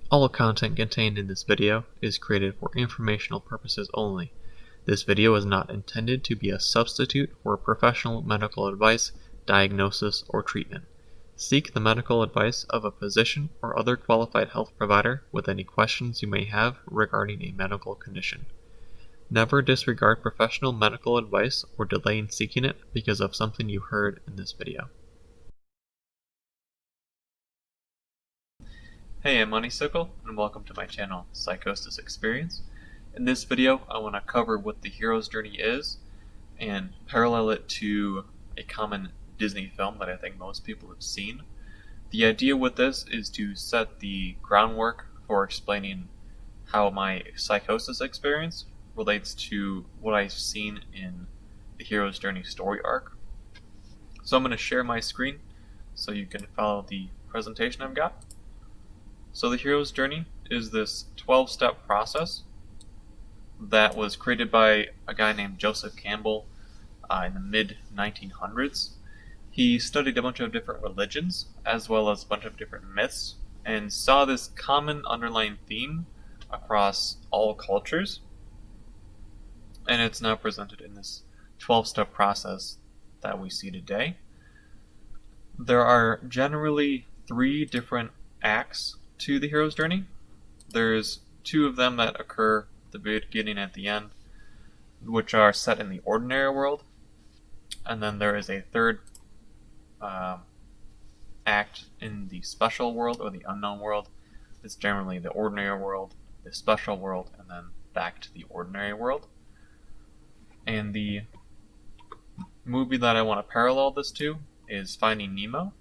All content contained in this video is created for informational purposes only. This video is not intended to be a substitute for professional medical advice, diagnosis, or treatment. Seek the medical advice of a physician or other qualified health provider with any questions you may have regarding a medical condition. Never disregard professional medical advice or delay in seeking it because of something you heard in this video. Hey, I'm Honeysuckle, and welcome to my channel, Psychosis Experience. In this video, I want to cover what the hero's journey is and parallel it to a common Disney film that I think most people have seen. The idea with this is to set the groundwork for explaining how my psychosis experience relates to what I've seen in the hero's journey story arc. So I'm going to share my screen so you can follow the presentation I've got. So the hero's journey is this 12-step process that was created by a guy named Joseph Campbell in the mid-1900s. He studied a bunch of different religions as well as a bunch of different myths and saw this common underlying theme across all cultures, and it's now presented in this 12-step process that we see today. There are generally 3 different acts to the hero's journey. There's 2 of them that occur at the beginning and at the end, which are set in the ordinary world, and then there is a 3rd act in the special world or the unknown world. It's generally the ordinary world, the special world, and then back to the ordinary world. And the movie that I want to parallel this to is Finding Nemo.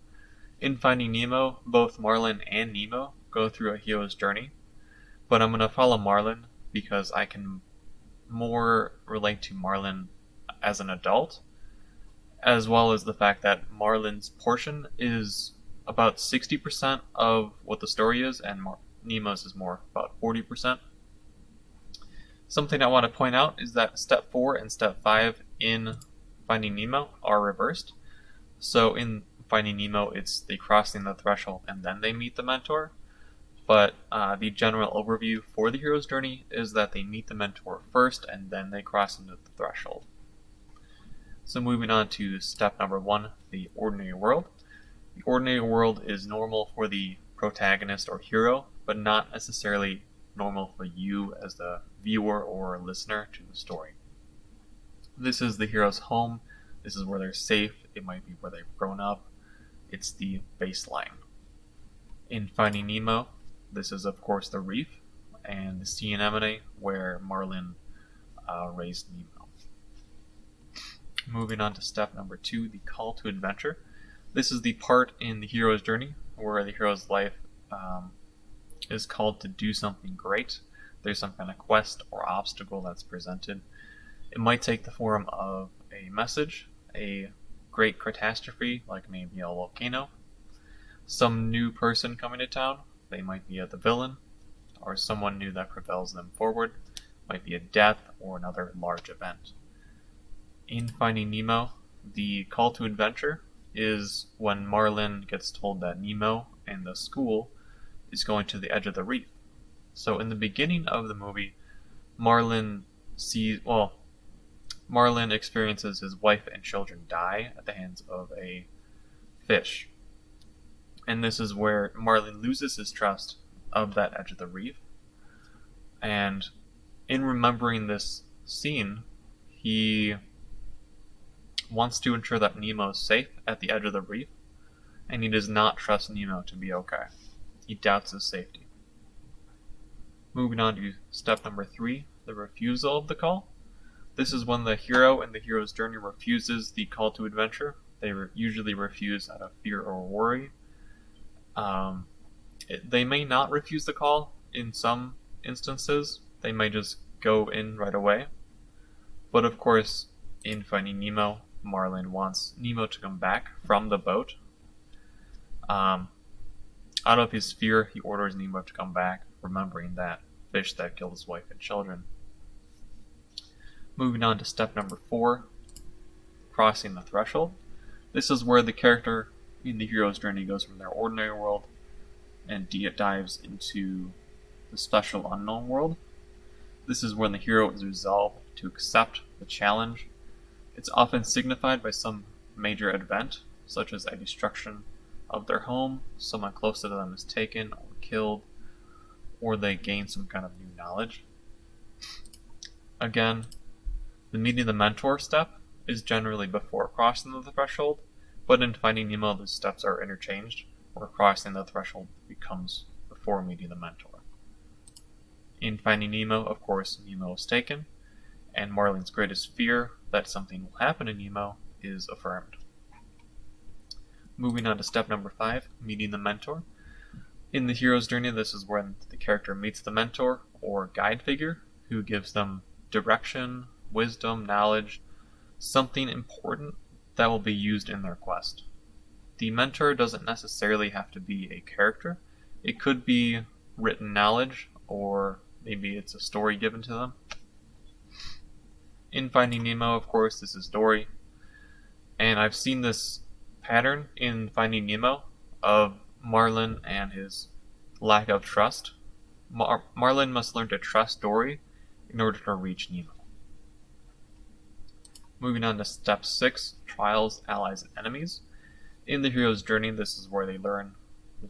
In Finding Nemo, both Marlin and Nemo go through a hero's journey, but I'm going to follow Marlin because I can more relate to Marlin as an adult, as well as the fact that Marlin's portion is about 60% of what the story is, and Nemo's is more about 40%. Something I want to point out is that step 4 and step 5 in Finding Nemo are reversed. So in Finding Nemo, it's they crossing the threshold and then they meet the mentor. But the general overview for the hero's journey is that they meet the mentor first and then they cross into the threshold. So moving on to step number 1, the ordinary world. The ordinary world is normal for the protagonist or hero, but not necessarily normal for you as the viewer or listener to the story. This is the hero's home. This is where they're safe. It might be where they've grown up. It's the baseline. In Finding Nemo, this is of course the reef and the sea anemone where Marlin raised Nemo. Moving on to step number 2, the call to adventure. This is the part in the hero's journey where the hero's life is called to do something great. There's some kind of quest or obstacle that's presented. It might take the form of a message, a great catastrophe, like maybe a volcano, some new person coming to town, they might be the villain, or someone new that propels them forward, might be a death or another large event. In Finding Nemo, the call to adventure is when Marlin gets told that Nemo and the school is going to the edge of the reef. So in the beginning of the movie, Marlin experiences his wife and children die at the hands of a fish. And this is where Marlin loses his trust of that edge of the reef. And in remembering this scene, he wants to ensure that Nemo is safe at the edge of the reef, and he does not trust Nemo to be okay. He doubts his safety. Moving on to step number 3, the refusal of the call. This is when the hero in the hero's journey refuses the call to adventure. They usually refuse out of fear or worry. They may not refuse the call in some instances. They may just go in right away. But of course, in Finding Nemo, Marlin wants Nemo to come back from the boat. Out of his fear, he orders Nemo to come back, remembering that fish that killed his wife and children. Moving on to step number 4, crossing the threshold. This is where the character in the hero's journey goes from their ordinary world and dives into the special unknown world. This is when the hero is resolved to accept the challenge. It's often signified by some major event, such as a destruction of their home, someone close to them is taken or killed, or they gain some kind of new knowledge. Again, the meeting the mentor step is generally before crossing the threshold, but in Finding Nemo the steps are interchanged, where crossing the threshold becomes before meeting the mentor. In Finding Nemo, of course, Nemo is taken, and Marlin's greatest fear that something will happen to Nemo is affirmed. Moving on to step number 5, meeting the mentor. In the hero's journey, this is when the character meets the mentor or guide figure who gives them direction, wisdom, knowledge, something important that will be used in their quest. The mentor doesn't necessarily have to be a character. It could be written knowledge, or maybe it's a story given to them. In Finding Nemo, of course, this is Dory, and I've seen this pattern in Finding Nemo of Marlin and his lack of trust. Marlin must learn to trust Dory in order to reach Nemo. Moving on to step 6, trials, allies, and enemies. In the hero's journey, this is where they learn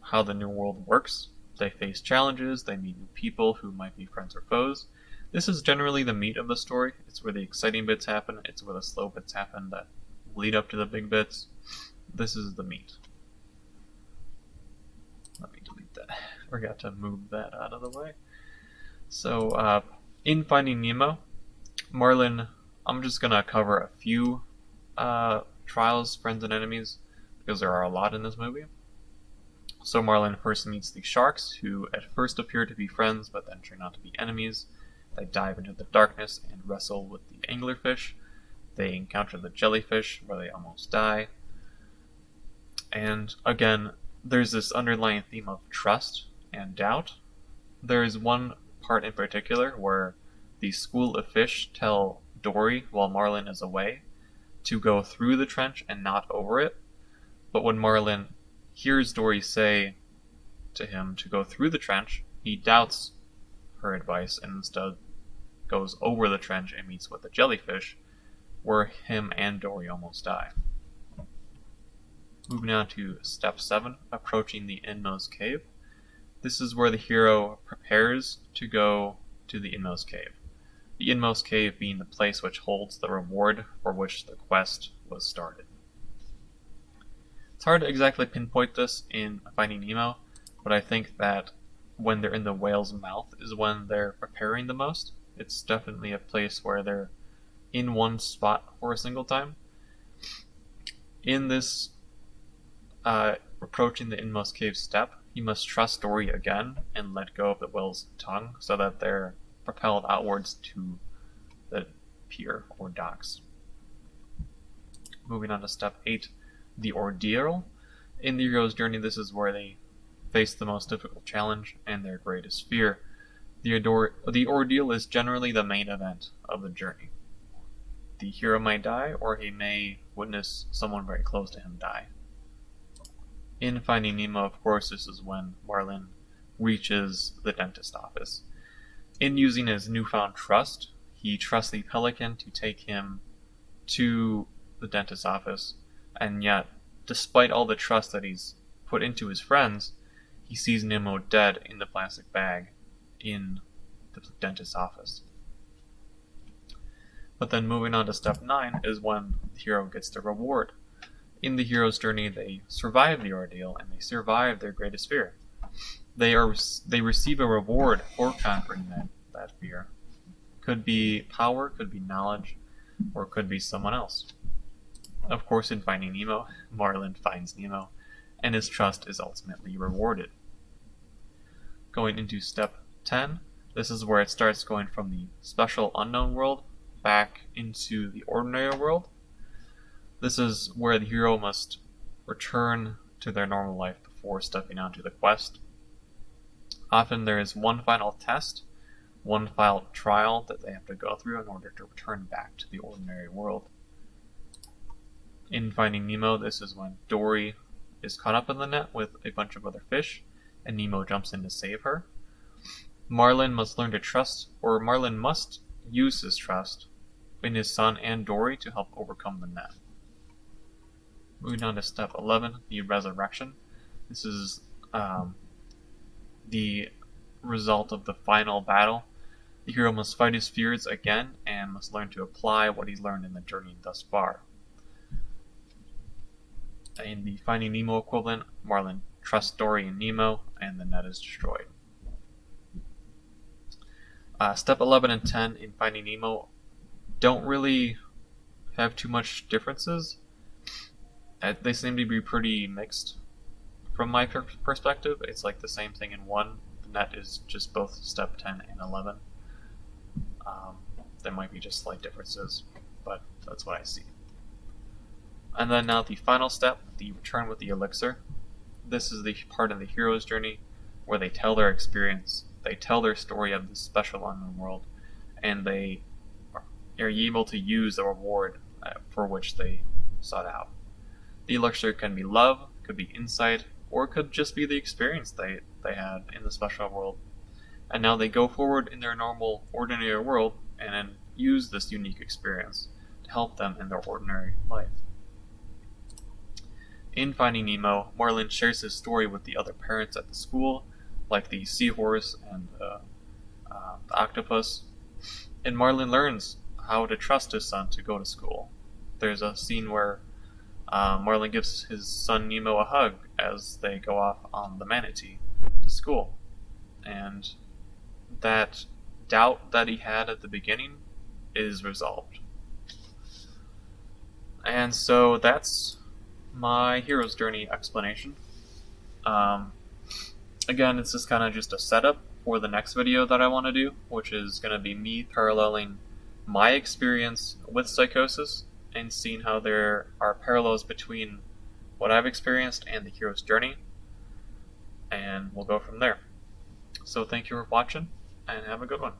how the new world works. They face challenges, they meet new people who might be friends or foes. This is generally the meat of the story. It's where the exciting bits happen, it's where the slow bits happen that lead up to the big bits. This is the meat. Let me delete that. Forgot to move that out of the way. So, in Finding Nemo, Marlin, I'm just going to cover a few trials, friends, and enemies, because there are a lot in this movie. So Marlin first meets the sharks, who at first appear to be friends, but then turn out to be enemies. They dive into the darkness and wrestle with the anglerfish. They encounter the jellyfish, where they almost die. And again, there's this underlying theme of trust and doubt. There is one part in particular where the school of fish tell Dory, while Marlin is away, to go through the trench and not over it. But when Marlin hears Dory say to him to go through the trench, he doubts her advice and instead goes over the trench and meets with the jellyfish, where him and Dory almost die. Moving on to step 7, approaching the Inmost cave. This is where the hero prepares to go to the Inmost cave. The Inmost cave being the place which holds the reward for which the quest was started. It's hard to exactly pinpoint this in Finding Nemo, but I think that when they're in the whale's mouth is when they're preparing the most. It's definitely a place where they're in one spot for a single time. In this approaching the Inmost cave step, you must trust Dory again and let go of the whale's tongue so that they're propelled outwards to the pier or docks. Moving on to step 8, the Ordeal. In the hero's journey, this is where they face the most difficult challenge and their greatest fear. The ordeal is generally the main event of the journey. The hero may die, or he may witness someone very close to him die. In Finding Nemo, of course, this is when Marlin reaches the dentist office. In using his newfound trust, he trusts the pelican to take him to the dentist's office, and yet, despite all the trust that he's put into his friends, he sees Nemo dead in the plastic bag in the dentist's office. But then moving on to step 9 is when the hero gets the reward. In the hero's journey, they survive the ordeal and they survive their greatest fear. They receive a reward for conquering that fear. Could be power, could be knowledge, or could be someone else. Of course, in Finding Nemo, Marlin finds Nemo, and his trust is ultimately rewarded. Going into step 10, this is where it starts going from the special unknown world back into the ordinary world. This is where the hero must return to their normal life before stepping onto the quest. Often there is one final test, one final trial that they have to go through in order to return back to the ordinary world. In Finding Nemo, this is when Dory is caught up in the net with a bunch of other fish, and Nemo jumps in to save her. Marlin must learn to trust, or Marlin must use his trust in his son and Dory to help overcome the net. Moving on to step 11, the resurrection. This is the result of the final battle. The hero must fight his fears again and must learn to apply what he's learned in the journey thus far. In the Finding Nemo equivalent, Marlin trusts Dory and Nemo, and the net is destroyed. Step 11 and 10 in Finding Nemo don't really have too much differences. They seem to be pretty mixed from my perspective. It's like the same thing in one. The net is just both step 10 and 11. There might be just slight differences, but that's what I see. And then now the final step, the return with the elixir. This is the part of the hero's journey where they tell their experience, they tell their story of this special unknown world, and they are able to use the reward for which they sought out. The elixir can be love, could be insight, or it could just be the experience they had in the special world. And now they go forward in their normal, ordinary world and then use this unique experience to help them in their ordinary life. In Finding Nemo, Marlin shares his story with the other parents at the school, like the seahorse and the octopus, and Marlin learns how to trust his son to go to school. There's a scene where Marlin gives his son Nemo a hug as they go off on the manatee to school, and that doubt that he had at the beginning is resolved. And so that's my hero's journey explanation. Again, it's just kind of just a setup for the next video that I want to do, which is going to be me paralleling my experience with psychosis and seeing how there are parallels between what I've experienced and the hero's journey, and we'll go from there. So thank you for watching, and have a good one.